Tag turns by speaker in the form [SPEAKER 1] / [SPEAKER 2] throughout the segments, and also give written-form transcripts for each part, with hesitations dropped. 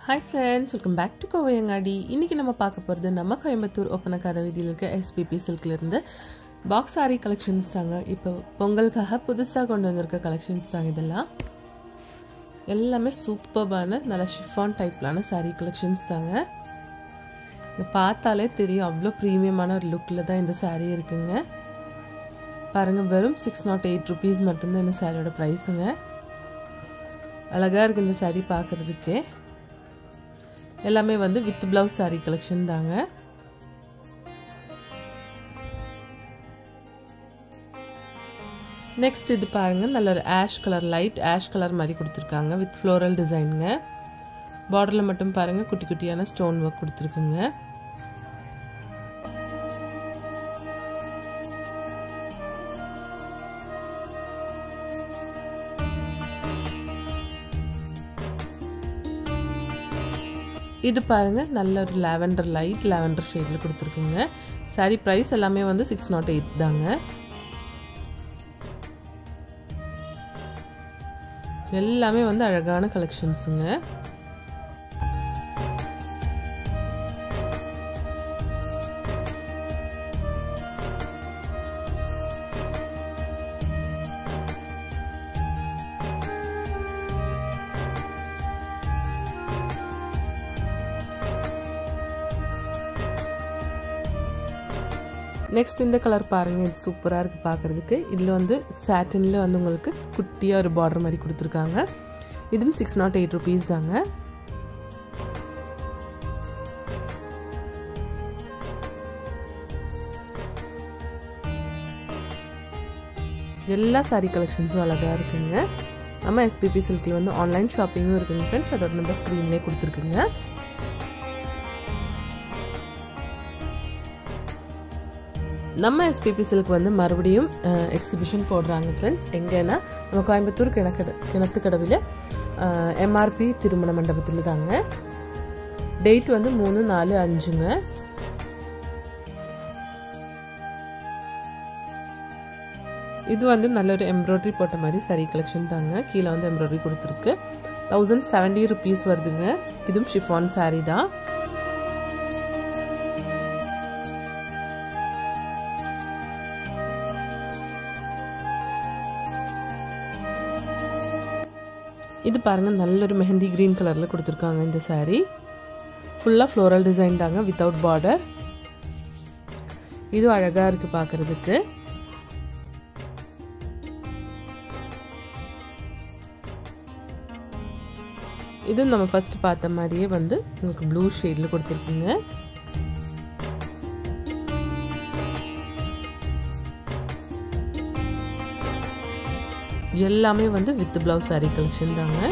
[SPEAKER 1] Hi friends, welcome back to Kovayangadi. இன்னைக்கு நம்ம பார்க்க போறது நம்ம கோயம்புத்தூர் ஒப்பனக்கார வீதியில இருக்க SPP சில்க்ல இருந்து பாக்ஸ் saree collections தாங்க. இப்போ பொங்கலுக்காக புதுசா கொண்டு வந்திருக்க collections தாங்க இதெல்லாம். எல்லாமே சூப்பரான நல்ல chiffon டைப்லான saree collections தாங்க. இத பார்த்தாலே தெரியும் அவ்ளோ பிரீமியமான ஒரு லுக்ல தான் இந்த saree இருக்குங்க. பாருங்க வெறும் 608 rupees மட்டும் தான் இந்த சாரியோட பிரைஸ்ங்க. அழகா இருக்கு இந்த saree பார்க்கிறதுக்கு. எல்லாமே வந்து வித் blouse saree collection தாங்க. நெக்ஸ்ட் இது பாருங்க நல்ல ஒரு ash colour light ash colour மாதிரி கொடுத்திருக்காங்க வித் floral டிசைன்ங்க. பார்டர்ல மட்டும் பாருங்க குட்டி குட்டியான ஸ்டோன் வர்க் கொடுத்திருக்குங்க. இது பாருங்க நல்ல ஒரு லாவெண்டர் லைட் லாவெண்டர் ஷேட்ல கொடுத்திருக்குங்க. saree price எல்லாமே வந்து 608 தாங்க. எல்லாமே வந்து அழகான கலெக்ஷன்ஸ்ங்க. நெக்ஸ்ட் இந்த கலர் பாருங்க இது சூப்பரா இருக்கு பார்க்கிறதுக்கு. இதுல வந்து சாட்டின்ல வந்து உங்களுக்கு குட்டியா ஒரு பார்டர் மாதிரி கொடுத்திருக்காங்க. இதுவும் 608 rupees தாங்க. எல்லா saree கலெக்ஷன்ஸும் அழகா இருக்குங்க. நம்ம SPP சில்க்ல வந்து ஆன்லைன் ஷாப்பிங்கும் இருக்குங்க ஃப்ரெண்ட்ஸ். அதோட நம்ம ஸ்கிரீன்லயே கொடுத்திருக்குங்க. நம்ம SPP சில்க் வந்து மறுபடியும் எக்ஸிபிஷன் போடுறாங்க ஃப்ரெண்ட்ஸ். எங்கன்னா நம்ம கோயம்புத்தூர் கிணத்துக்கடவில் MRP திருமண மண்டபத்தில் தாங்க. டேட் வந்து 3, 4, 5ங்க. இது வந்து நல்ல ஒரு எம்ப்ராய்டரி போட்ட மாதிரி saree கலெக்ஷன் தாங்க. கீழே வந்து எம்ப்ராய்டரி கொடுத்துருக்கு. 1070 rupees வருதுங்க. இதுவும் chiffon saree தான். இது பாருங்க நல்ல ஒரு மெஹந்தி கிரீன் கலர்ல கொடுத்திருக்காங்க இந்த saree. ஃபுல்லா floral டிசைன் தாங்க without border. இது அழகா இருக்கு பார்க்கிறதுக்கு. இது நம்ம ஃபர்ஸ்ட் பார்த்த மாதிரியே வந்து உங்களுக்கு ப்ளூ ஷேட்ல கொடுத்திருக்குங்க. எல்லாமே வந்து வித் blouse saree collection தாங்க.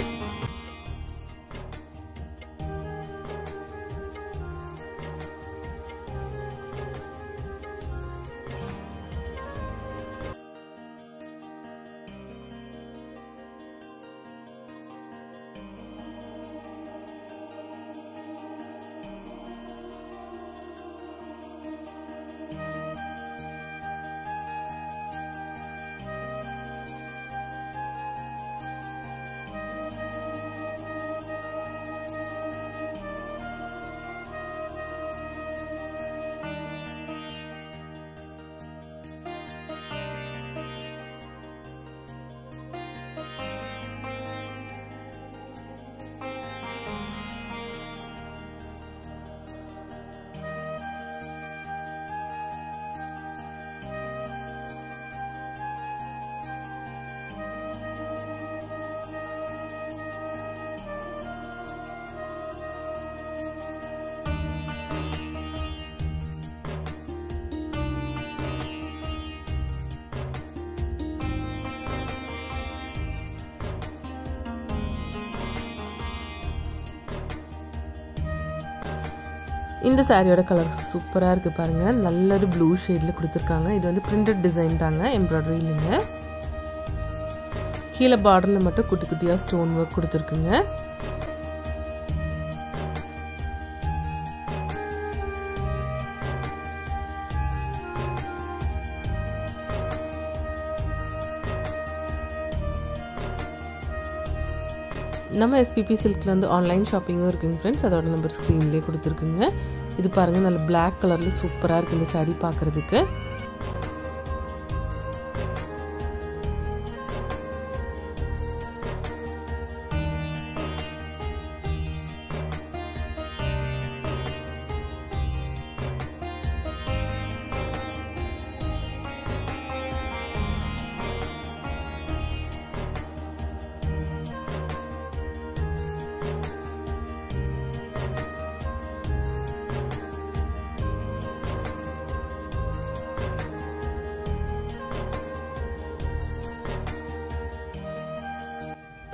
[SPEAKER 1] இந்த சாரியோட கலர் சூப்பரா இருக்கு பாருங்க. நல்ல ஒரு ப்ளூ ஷேட்ல கொடுத்திருக்காங்க. இது வந்து பிரிண்டட் டிசைன் தாங்க, எம்ப்ராய்டரி இல்லைங்க. கீழே பார்டர்ல மட்டும் குட்டி குட்டியா ஸ்டோன் வர்க் கொடுத்திருக்குங்க. நம்ம எஸ்பிபி சில்கில் வந்து ஆன்லைன் ஷாப்பிங்கும் இருக்குங்க ஃப்ரெண்ட்ஸ். அதோட நம்பர் ஸ்க்ரீன்லேயே கொடுத்துருக்குங்க. இது பாருங்கள், நல்ல பிளாக் கலரில் சூப்பராக இருக்குது இந்த சாரீ பார்க்குறதுக்கு.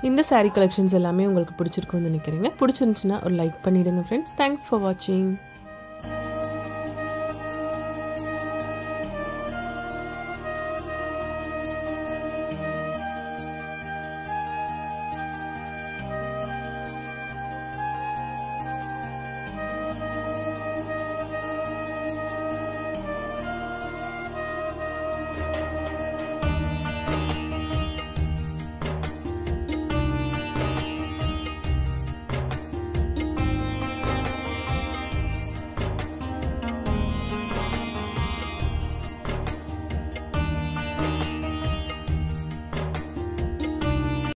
[SPEAKER 1] இந்த சாரீ கலெக்ஷன்ஸ் எல்லாமே உங்களுக்கு பிடிச்சிருக்கும்னு நினைக்கிறேங்க. பிடிச்சிருந்துச்சுன்னா ஒரு லைக் பண்ணிவிடுங்க ஃப்ரெண்ட்ஸ். தேங்க்ஸ் ஃபார் வாட்சிங்.